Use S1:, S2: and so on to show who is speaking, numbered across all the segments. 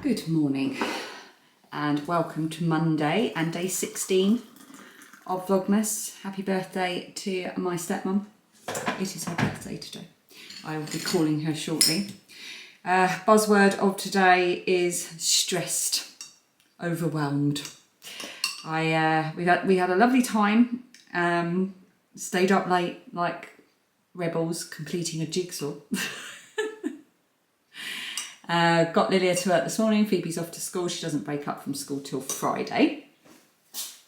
S1: Good morning and welcome to Monday and day 16 of Vlogmas. Happy birthday to my stepmom. It is her birthday today. I will be calling her shortly. Buzzword of today is stressed, overwhelmed. We had a lovely time. Stayed up late like rebels completing a jigsaw. Got Lilia to work this morning. Phoebe's off to school. She doesn't break up from school till Friday.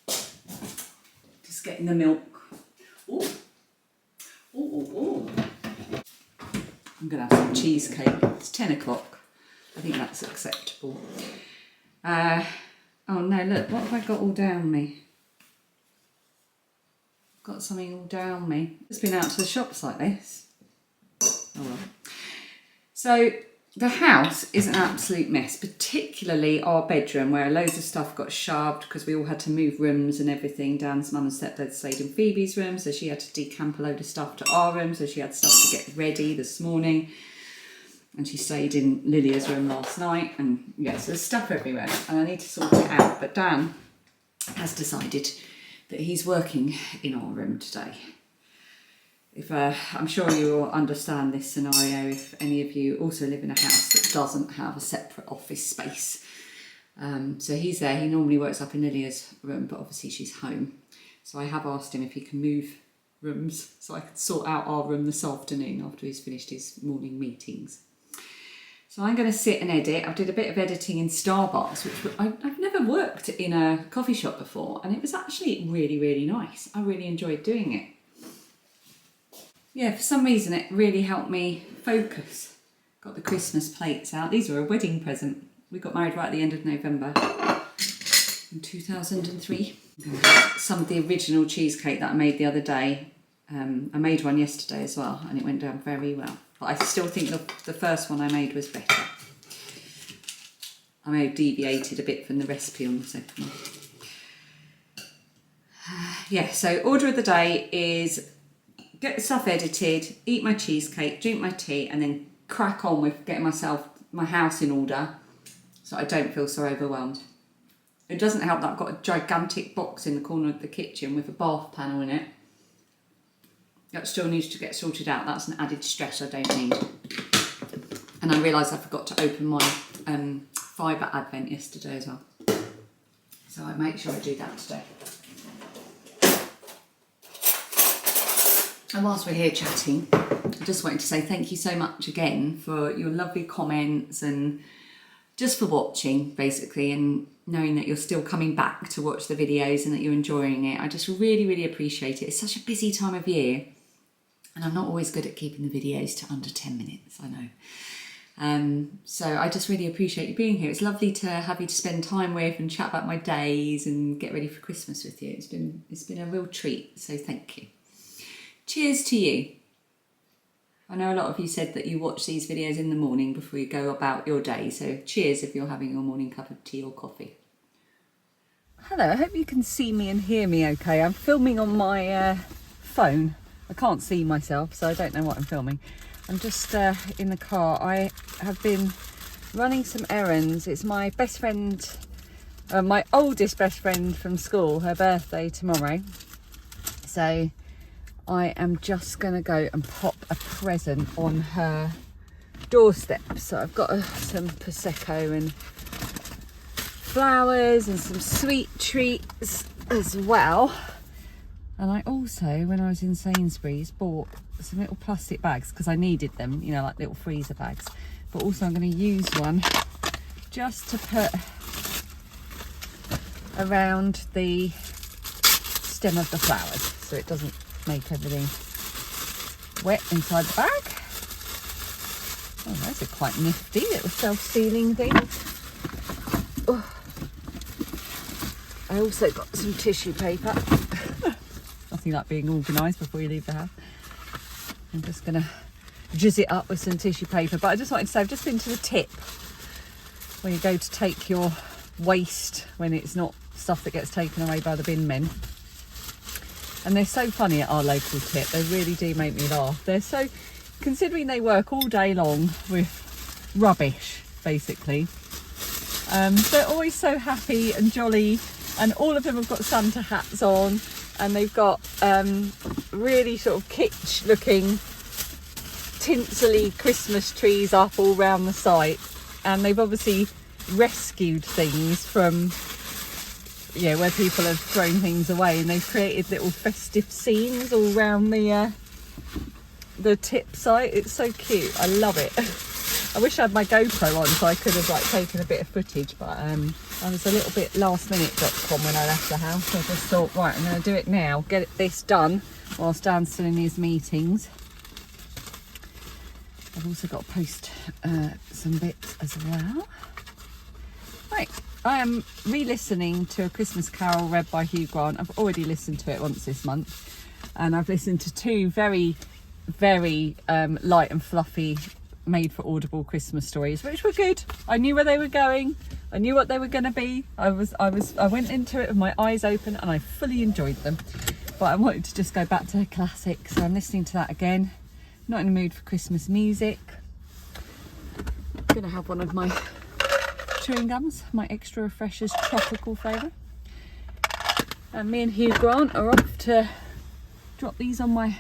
S1: Just getting the milk. Ooh. Ooh. I'm going to have some cheesecake. It's 10 o'clock. I think that's acceptable. Oh no, look, what have I got all down me? Got something all down me. Just been out to the shops like this. Oh well. So the house is an absolute mess, particularly our bedroom where loads of stuff got shoved because we all had to move rooms and everything. Dan's mum and stepdad stayed in Phoebe's room, so she had to decamp a load of stuff to our room, so she had stuff to get ready this morning. And she stayed in Lilia's room last night, and yes, there's stuff everywhere and I need to sort it out. But Dan has decided that he's working in our room today. I'm sure you will understand this scenario if any of you also live in a house that doesn't have a separate office space. So he's there. He normally works up in Lilia's room, but obviously she's home. So I have asked him if he can move rooms so I can sort out our room this afternoon after he's finished his morning meetings. So I'm going to sit and edit. I did a bit of editing in Starbucks, which I've never worked in a coffee shop before, and it was actually really, really nice. I really enjoyed doing it. Yeah, for some reason it really helped me focus. Got the Christmas plates out. These were a wedding present. We got married right at the end of November in 2003. Some of the original cheesecake that I made the other day. I made one yesterday as well and it went down very well. But I still think the first one I made was better. I may have deviated a bit from the recipe on the second one. Yeah, so order of the day is get the stuff edited, eat my cheesecake, drink my tea, and then crack on with getting my house in order so I don't feel so overwhelmed. It doesn't help that I've got a gigantic box in the corner of the kitchen with a bath panel in it. That still needs to get sorted out. That's an added stress I don't need. And I realised I forgot to open my fibre advent yesterday as well. So I make sure I do that today. And whilst we're here chatting, I just wanted to say thank you so much again for your lovely comments and just for watching basically, and knowing that you're still coming back to watch the videos and that you're enjoying it. I just really, really appreciate it. It's such a busy time of year and I'm not always good at keeping the videos to under 10 minutes, I know. So I just really appreciate you being here. It's lovely to have you to spend time with and chat about my days and get ready for Christmas with you. It's been a real treat, so thank you. Cheers to you. I know a lot of you said that you watch these videos in the morning before you go about your day, so cheers if you're having your morning cup of tea or coffee. Hello, I hope you can see me and hear me okay. I'm filming on my phone. I can't see myself, so I don't know what I'm filming. I'm just in the car. I have been running some errands. It's my best friend, my oldest best friend from school, her birthday tomorrow. So I am just going to go and pop a present on her doorstep. So I've got some Prosecco and flowers and some sweet treats as well. And I also, when I was in Sainsbury's, bought some little plastic bags because I needed them, you know, like little freezer bags. But also I'm going to use one just to put around the stem of the flowers so it doesn't make everything wet inside the bag. Oh, those are quite nifty little self-sealing things. Oh. I also got some tissue paper. Nothing like being organised before you leave the house. I'm just going to jizz it up with some tissue paper. But I just wanted to say, I've just been to the tip where you go to take your waste when it's not stuff that gets taken away by the bin men.
S2: And they're so funny at our local tip. They really do make me laugh. They're so, considering they work all day long with rubbish, basically. They're always so happy and jolly, and all of them have got Santa hats on, and they've got really sort of kitsch looking tinsely Christmas trees up all round the site, and they've obviously rescued things from where people have thrown things away, and they've created little festive scenes all round the tip site. It's so cute. I love it. I wish I had my GoPro on so I could have taken a bit of footage, but I was a little bit lastminute.com when I left the house. I just thought, right, I'm going to do it now, get this done whilst Dan's still in his meetings. I've also got to post some bits as well. Right, I am re-listening to A Christmas Carol read by Hugh Grant. I've already listened to it once this month, and I've listened to two very, very light and fluffy made for Audible Christmas stories, which were good. I knew where they were going. I knew what they were going to be. I went into it with my eyes open, and I fully enjoyed them. But I wanted to just go back to the classics, so I'm listening to that again. Not in the mood for Christmas music. I'm going to have one of my chewing gums, my Extra Refreshers tropical flavour. And me and Hugh Grant are off to drop these on my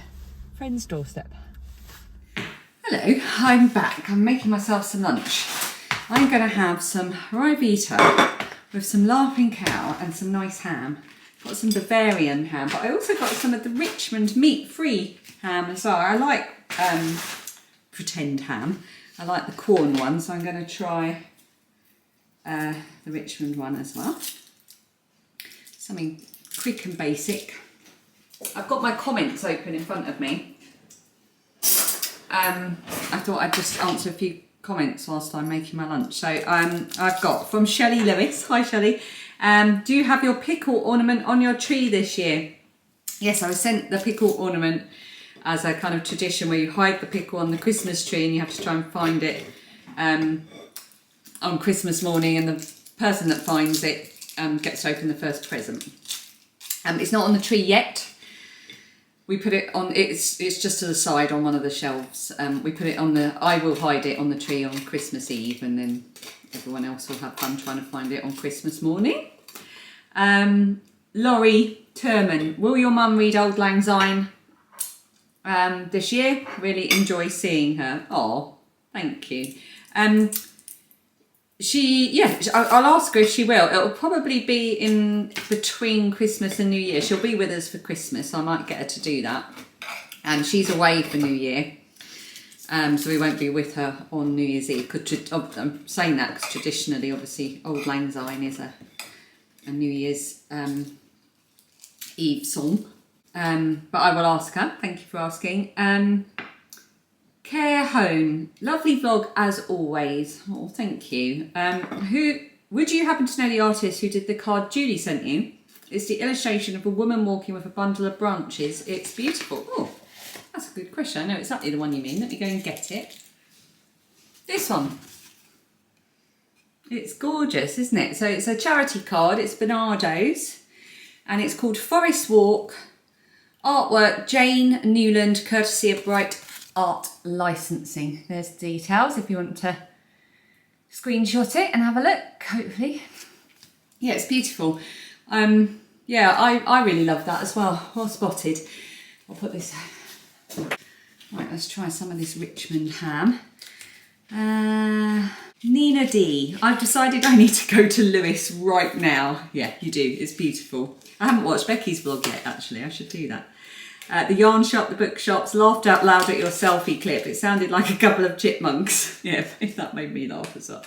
S2: friend's doorstep.
S1: Hello, I'm back. I'm making myself some lunch. I'm going to have some rye vita with some laughing cow and some nice ham. Got some Bavarian ham, but I also got some of the Richmond meat-free ham as well. I like pretend ham. I like the corn one, so I'm going to try the Richmond one as well. Something quick and basic. I've got my comments open in front of me. I thought I'd just answer a few comments whilst I'm making my lunch. So I've got from Shelley Lewis. Hi Shelley. Do you have your pickle ornament on your tree this year? Yes, I was sent the pickle ornament as a kind of tradition where you hide the pickle on the Christmas tree and you have to try and find it on Christmas morning, and the person that finds it gets to open the first present. It's not on the tree yet. We put it on, it's just to the side on one of the shelves. We put it on I will hide it on the tree on Christmas Eve, and then everyone else will have fun trying to find it on Christmas morning. Laurie Turman, will your mum read Auld Lang Syne this year? Really enjoy seeing her. Oh, thank you. I'll ask her if she will. It'll probably be in between Christmas and New Year. She'll be with us for Christmas, so I might get her to do that. And she's away for New Year, so we won't be with her on New Year's Eve. I'm saying that because traditionally, obviously, Auld Lang Syne is a New Year's Eve song. But I will ask her. Thank you for asking. Care Home, lovely vlog as always. Oh, thank you. Who would you happen to know the artist who did the card Julie sent you? It's the illustration of a woman walking with a bundle of branches. It's beautiful. Oh, that's a good question. I know exactly the one you mean. Let me go and get it. This one. It's gorgeous, isn't it? So it's a charity card. It's Bernardo's, and it's called Forest Walk. Artwork Jane Newland, courtesy of Bright Art Licensing. There's the details if you want to screenshot it and have a look, hopefully. Yeah, it's beautiful. I really love that as well. Well spotted. I'll put this. Right, let's try some of this Richmond ham. Nina D. I've decided I need to go to Lewis right now. Yeah, you do. It's beautiful. I haven't watched Becky's vlog yet, actually. I should do that. The yarn shop, the bookshops, laughed out loud at your selfie clip. It sounded like a couple of chipmunks. Yeah, if that made me laugh as well.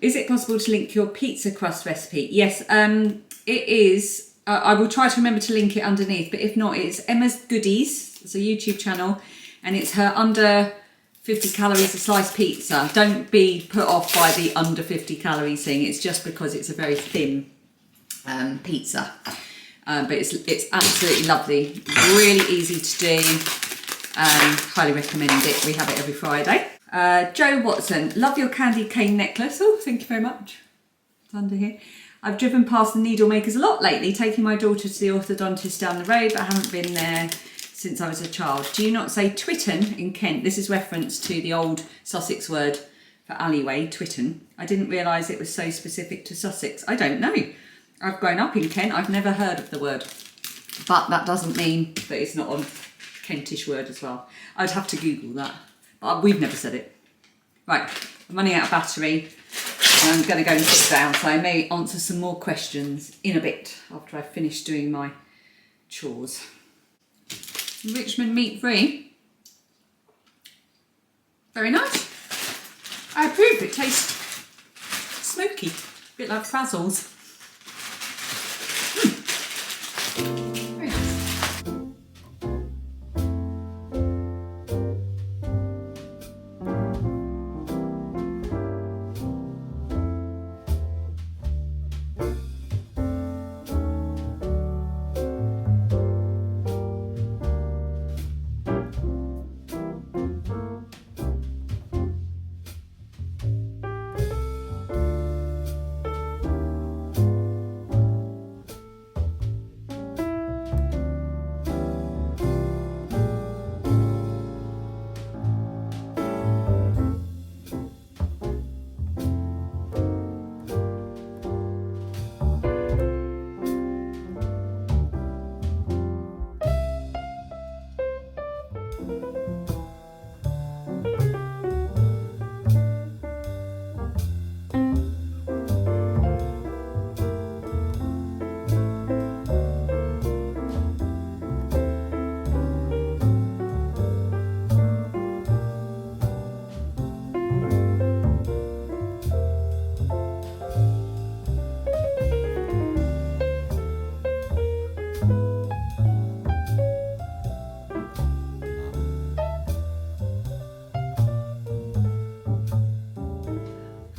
S1: Is it possible to link your pizza crust recipe? Yes, it is. I will try to remember to link it underneath, but if not, it's Emma's Goodies. It's a YouTube channel, and it's her under 50 calories a sliced pizza. Don't be put off by the under 50 calories thing. It's just because it's a very thin pizza. But it's absolutely lovely, really easy to do. Highly recommend it. We have it every Friday. Joe Watson, love your candy cane necklace. Oh, thank you very much. It's under here. I've driven past the needle makers a lot lately, taking my daughter to the orthodontist down the road, but I haven't been there since I was a child. Do you not say Twitton in Kent? This is reference to the old Sussex word for alleyway, Twitton. I didn't realise it was so specific to Sussex. I don't know. I've grown up in Kent. I've never heard of the word. But that doesn't mean that it's not a Kentish word as well. I'd have to Google that. But we've never said it. Right, I'm running out of battery. And I'm going to go and sit down, so I may answer some more questions in a bit after I've finished doing my chores. Richmond meat free. Very nice. I approve. It tastes smoky, a bit like Frazzles. Very nice.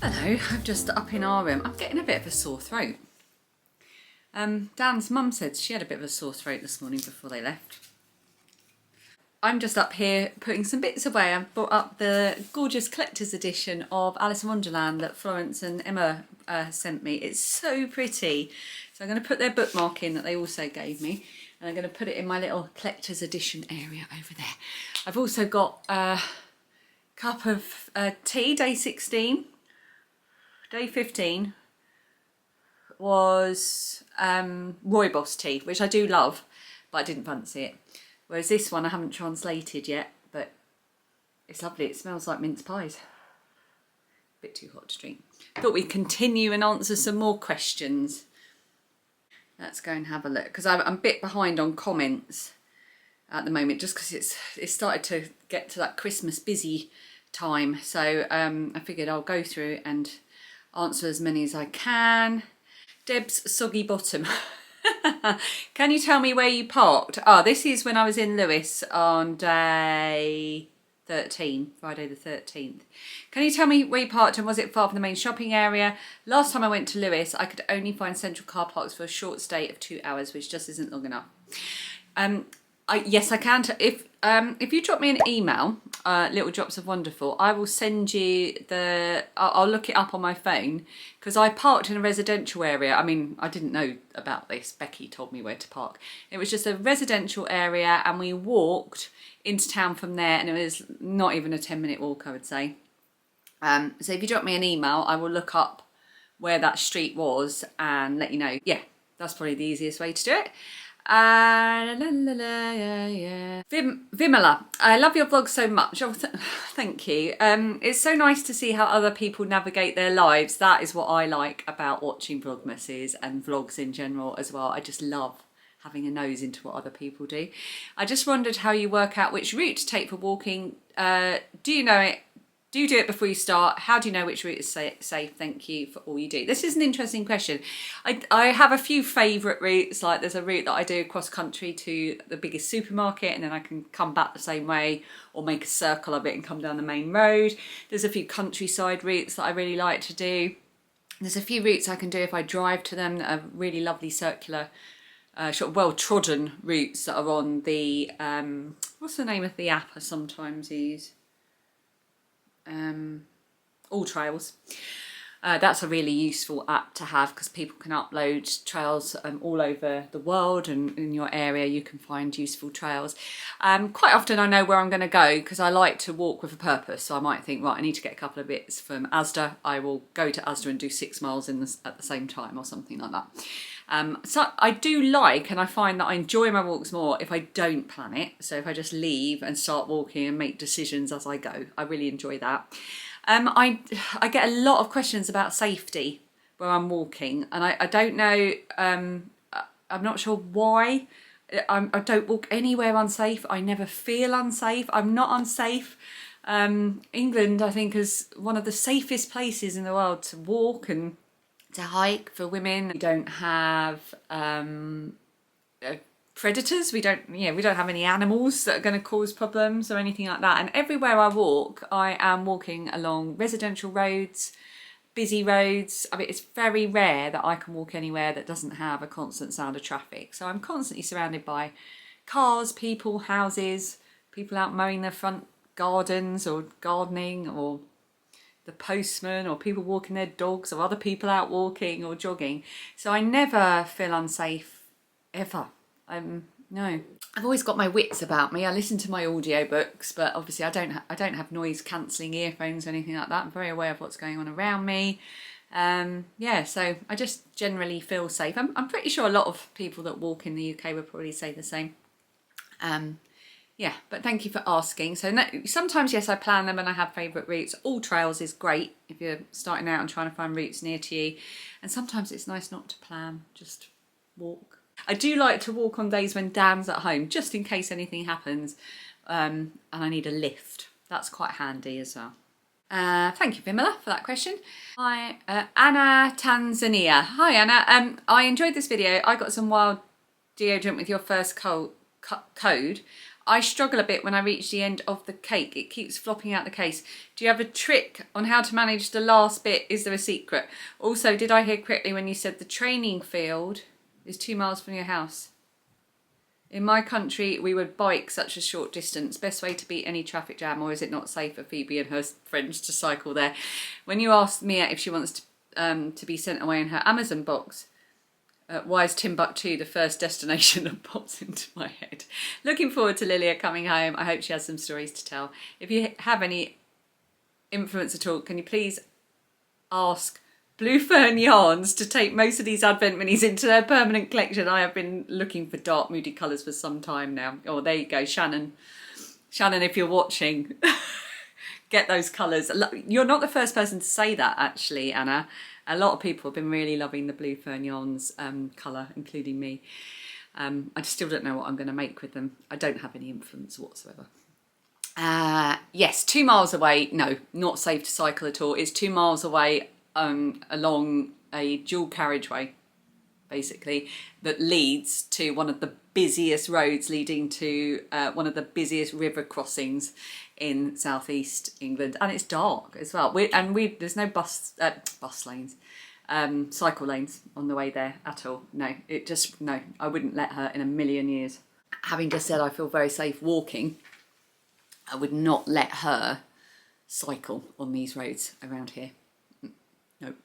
S1: Hello, I'm just up in our room. I'm getting a bit of a sore throat. Dan's mum said she had a bit of a sore throat this morning before they left. I'm just up here putting some bits away. I've brought up the gorgeous collector's edition of Alice in Wonderland that Florence and Emma sent me. It's so pretty. So I'm going to put their bookmark in that they also gave me. And I'm going to put it in my little collector's edition area over there. I've also got a cup of tea, day 16. Day 15 was Rooibos tea, which I do love, but I didn't fancy it. Whereas this one I haven't translated yet, but it's lovely. It smells like mince pies. A bit too hot to drink. Thought we'd continue and answer some more questions. Let's go and have a look, because I'm a bit behind on comments at the moment, just because it's started to get to that Christmas busy time. So I figured I'll go through and answer as many as I can. Deb's soggy bottom. Can you tell me where you parked? This is when I was in Lewis on day 13, Friday the 13th. Can you tell me where you parked and was it far from the main shopping area? Last time I went to Lewis, I could only find central car parks for a short stay of 2 hours, which just isn't long enough. Yes, I can. If you drop me an email, Little Drops of Wonderful, I will send you I'll look it up on my phone, because I parked in a residential area. I mean, I didn't know about this. Becky told me where to park. It was just a residential area and we walked into town from there, and it was not even a 10-minute walk, I would say. So if you drop me an email, I will look up where that street was and let you know. Yeah, that's probably the easiest way to do it. Vimala, I love your vlog so much. Thank you. It's so nice to see how other people navigate their lives. That is what I like about watching Vlogmases and vlogs in general as well. I just love having a nose into what other people do. I just wondered how you work out which route to take for walking. Do you know it? Do you do it before you start? How do you know which route is safe? Thank you for all you do. This is an interesting question. I have a few favourite routes. Like there's a route that I do across country to the biggest supermarket, and then I can come back the same way or make a circle of it and come down the main road. There's a few countryside routes that I really like to do. There's a few routes I can do if I drive to them that are really lovely circular, sort of well-trodden routes that are on the, what's the name of the app I sometimes use? All Trails. That's a really useful app to have because people can upload trails all over the world, and in your area you can find useful trails. Quite often I know where I'm going to go because I like to walk with a purpose. So I might think, right, I need to get a couple of bits from Asda. I will go to Asda and do 6 miles at the same time or something like that. So I do like, and I find that I enjoy my walks more if I don't plan it. So if I just leave and start walking and make decisions as I go, I really enjoy that. I get a lot of questions about safety where I'm walking, and I don't know, I'm not sure why. I don't walk anywhere unsafe. I never feel unsafe. I'm not unsafe. England, I think, is one of the safest places in the world to walk and to hike for women. We don't have predators. We don't have any animals that are going to cause problems or anything like that. And everywhere I walk, I am walking along residential roads, busy roads. I mean, it's very rare that I can walk anywhere that doesn't have a constant sound of traffic. So I'm constantly surrounded by cars, people, houses, people out mowing their front gardens or gardening, or the postman, or people walking their dogs, or other people out walking or jogging. So I never feel unsafe, ever. No, I've always got my wits about me. I listen to my audiobooks, but obviously I don't have noise cancelling earphones or anything like that. I'm very aware of what's going on around me. Yeah, so I just generally feel safe. I'm pretty sure a lot of people that walk in the UK would probably say the same. Yeah, but thank you for asking. So sometimes, yes, I plan them and I have favourite routes. All trails is great if you're starting out and trying to find routes near to you. And sometimes it's nice not to plan, just walk. I do like to walk on days when Dan's at home, just in case anything happens and I need a lift. That's quite handy as well. Thank you, Vimala, for that question. Hi, Anna Tanzania. Hi, Anna. I enjoyed this video. I got some wild deodorant with your first code. I struggle a bit when I reach the end of the cake. It keeps flopping out the case. Do you have a trick on how to manage the last bit? Is there a secret? Also, did I hear correctly when you said the training field is 2 miles from your house? In my country, we would bike such a short distance. Best way to beat any traffic jam, or is it not safe for Phoebe and her friends to cycle there? When you asked Mia if she wants to be sent away in her Amazon box, why is Timbuktu the first destination that pops into my head? Looking forward to Lilia coming home. I hope she has some stories to tell. If you have any influence at all, can you please ask Blue Fern Yarns to take most of these Advent minis into their permanent collection? I have been looking for dark, moody colours for some time now. Oh, there you go, Shannon. Shannon, if you're watching, get those colours. You're not the first person to say that, actually, Anna. A lot of people have been really loving the Blue Fern Yarns colour, including me. I still don't know what I'm going to make with them. I don't have any influence whatsoever. Yes, 2 miles away. No, not safe to cycle at all. It's 2 miles away along a dual carriageway, basically, that leads to one of the busiest roads leading to one of the busiest river crossings in southeast England, and it's dark as well. There's no bus lanes, cycle lanes on the way there at all. No, I wouldn't let her in a million years. Having just said I feel very safe walking, I would not let her cycle on these roads around here. No.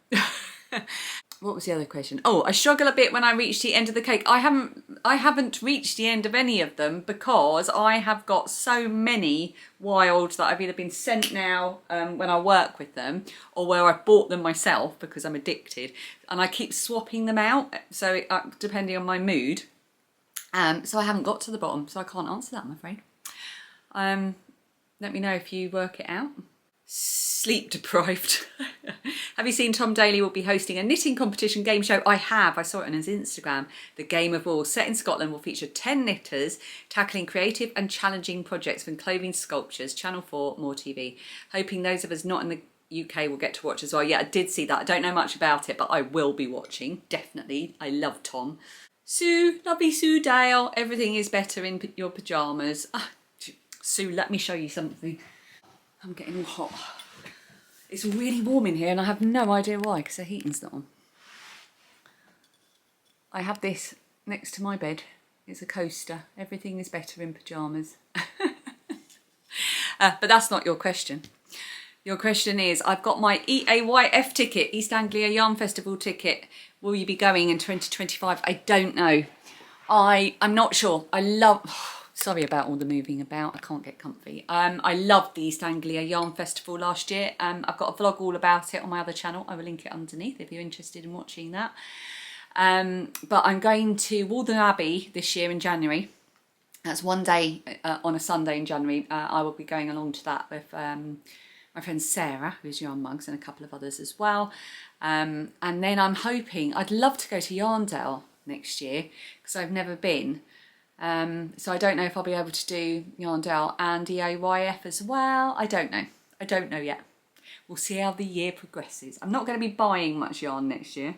S1: What was the other question? Oh, I struggle a bit when I reach the end of the cake. I haven't reached the end of any of them because I have got so many wild that I've either been sent now when I work with them, or where I bought them myself because I'm addicted, and I keep swapping them out, so depending on my mood. So I haven't got to the bottom, so I can't answer that, I'm afraid. Let me know if you work it out. Sleep deprived. Have you seen Tom Daly will be hosting a knitting competition game show? I have. I saw it on his Instagram. The Game of All, set in Scotland, will feature 10 knitters tackling creative and challenging projects from clothing sculptures. Channel 4, more TV. Hoping those of us not in the UK will get to watch as well. Yeah, I did see that. I don't know much about it, but I will be watching, definitely. I love Tom. Sue, lovely Sue Dale. Everything is better in your pyjamas. Sue, let me show you something. I'm getting hot. It's really warm in here and I have no idea why, because the heating's not on. I have this next to my bed. It's a coaster. Everything is better in pyjamas. But that's not your question. Your question is, I've got my EAYF ticket, East Anglia Yarn Festival ticket. Will you be going in 2025? I don't know. I'm not sure. Sorry about all the moving about. I can't get comfy. I loved the East Anglia Yarn Festival last year. I've got a vlog all about it on my other channel. I will link it underneath if you're interested in watching that. But I'm going to Walden Abbey this year in January. That's one day on a Sunday in January. I will be going along to that with my friend Sarah, who's Yarn Mugs, and a couple of others as well. And then I'm hoping, I'd love to go to Yarndale next year because I've never been. So I don't know if I'll be able to do Yarndale and EAYF as well. I don't know. I don't know yet. We'll see how the year progresses. I'm not going to be buying much yarn next year,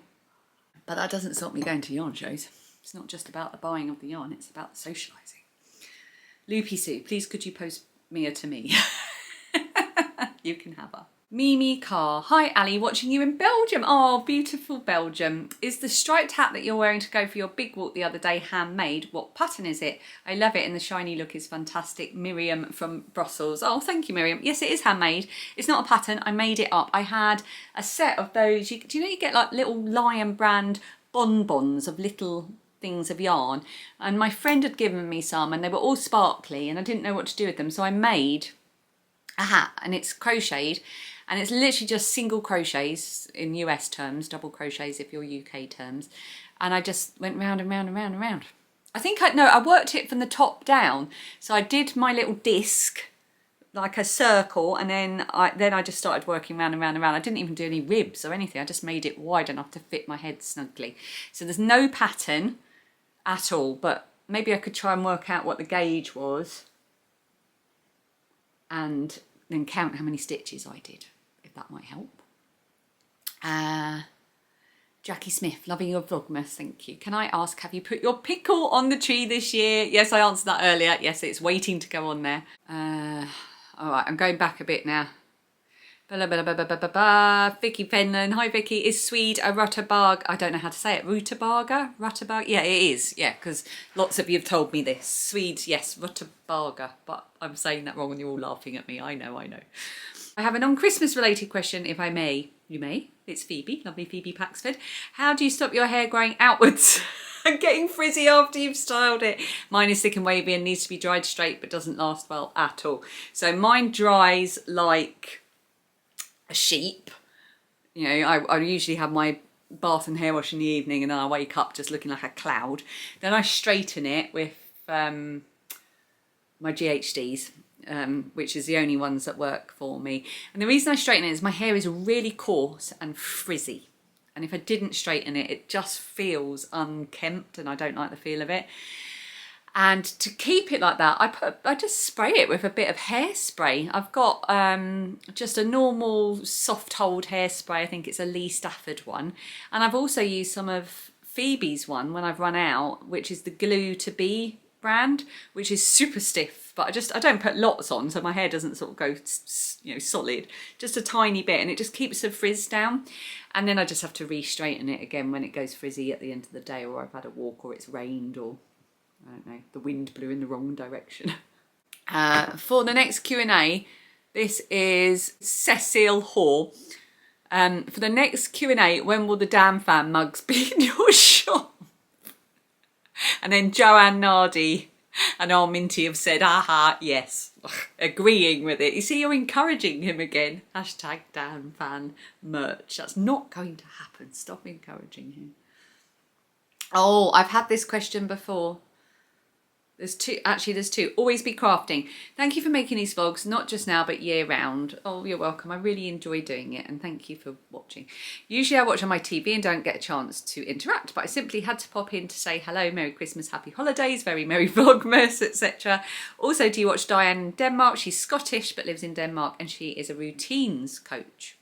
S1: but that doesn't stop me going to yarn shows. It's not just about the buying of the yarn, it's about the socialising. Loopy Sue, please could you post Mia to me? You can have her. Mimi Carr, hi Ali, watching you in Belgium. Oh, beautiful Belgium. Is the striped hat that you're wearing to go for your big walk the other day handmade? What pattern is it? I love it and the shiny look is fantastic. Miriam from Brussels. Oh, thank you, Miriam. Yes, it is handmade. It's not a pattern. I made it up. I had a set of those. Do you know you get like little Lion brand bonbons of little things of yarn? And my friend had given me some and they were all sparkly and I didn't know what to do with them. So I made a hat and it's crocheted. And it's literally just single crochets in US terms, double crochets if you're UK terms. And I just went round and round and round and round. I think I worked it from the top down. So I did my little disc, like a circle, and then I just started working round and round and round. I didn't even do any ribs or anything. I just made it wide enough to fit my head snugly. So there's no pattern at all, but maybe I could try and work out what the gauge was and then count how many stitches I did. That might help. Jackie Smith, loving your Vlogmas, thank you. Can I ask, have you put your pickle on the tree this year? Yes, I answered that earlier. Yes, it's waiting to go on there. All right, I'm going back a bit now. Vicky Fenlon, hi Vicky. Is Swede a rutabarg? I don't know how to say it. Rutabarga? Rutabarg? Yeah, it is. Yeah, because lots of you have told me this. Swede, yes, rutabarga. But I'm saying that wrong and you're all laughing at me. I know. I have a non-Christmas related question, if I may. You may. It's Phoebe, lovely Phoebe Paxford. How do you stop your hair growing outwards and getting frizzy after you've styled it? Mine is thick and wavy and needs to be dried straight but doesn't last well at all. So mine dries like a sheep. You know, I usually have my bath and hair wash in the evening and then I wake up just looking like a cloud. Then I straighten it with my GHDs. Which is the only ones that work for me. And the reason I straighten it is my hair is really coarse and frizzy. And if I didn't straighten it, it just feels unkempt and I don't like the feel of it. And to keep it like that, I just spray it with a bit of hairspray. I've got just a normal soft hold hairspray. I think it's a Lee Stafford one. And I've also used some of Phoebe's one when I've run out, which is the Glue to Be brand, which is super stiff. But I don't put lots on, so my hair doesn't sort of go, you know, solid. Just a tiny bit, and it just keeps the frizz down. And then I just have to re-straighten it again when it goes frizzy at the end of the day, or I've had a walk, or it's rained, or I don't know, the wind blew in the wrong direction. For the next Q&A, this is Cecile Hoare. For the next Q&A, when will the Dan fan mugs be in your shop? And then Joanne Nardi and Arminty have said, aha, yes, agreeing with it. You see, you're encouraging him again. Hashtag Dan fan merch. That's not going to happen. Stop encouraging him. Oh, I've had this question before. There's two. Always be crafting. Thank you for making these vlogs, not just now, but year round. Oh, you're welcome. I really enjoy doing it and thank you for watching. Usually I watch on my TV and don't get a chance to interact, but I simply had to pop in to say hello, Merry Christmas, Happy Holidays, very Merry Vlogmas, etc. Also, do you watch Diane in Denmark? She's Scottish but lives in Denmark and she is a routines coach.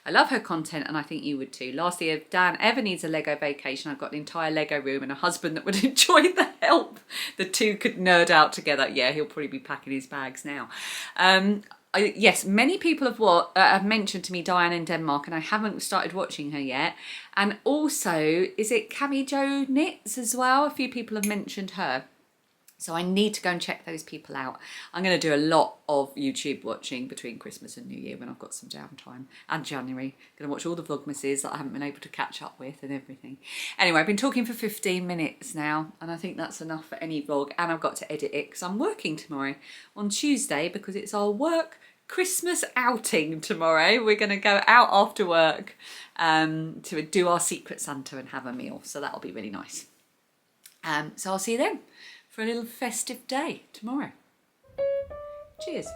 S1: I love her content and I think you would too. Lastly, if Dan ever needs a Lego vacation, I've got an entire Lego room and a husband that would enjoy the help. The two could nerd out together. Yeah, he'll probably be packing his bags now. Yes, many people have mentioned to me Diane in Denmark and I haven't started watching her yet. And also, is it Cami Jo Knits as well? A few people have mentioned her. So I need to go and check those people out. I'm going to do a lot of YouTube watching between Christmas and New Year when I've got some downtime, and January. Going to watch all the Vlogmases that I haven't been able to catch up with and everything. Anyway, I've been talking for 15 minutes now, and I think that's enough for any vlog, and I've got to edit it because I'm working tomorrow on Tuesday because it's our work Christmas outing tomorrow. We're going to go out after work to do our Secret Santa and have a meal. So that'll be really nice. So I'll see you then for a little festive day tomorrow. Cheers.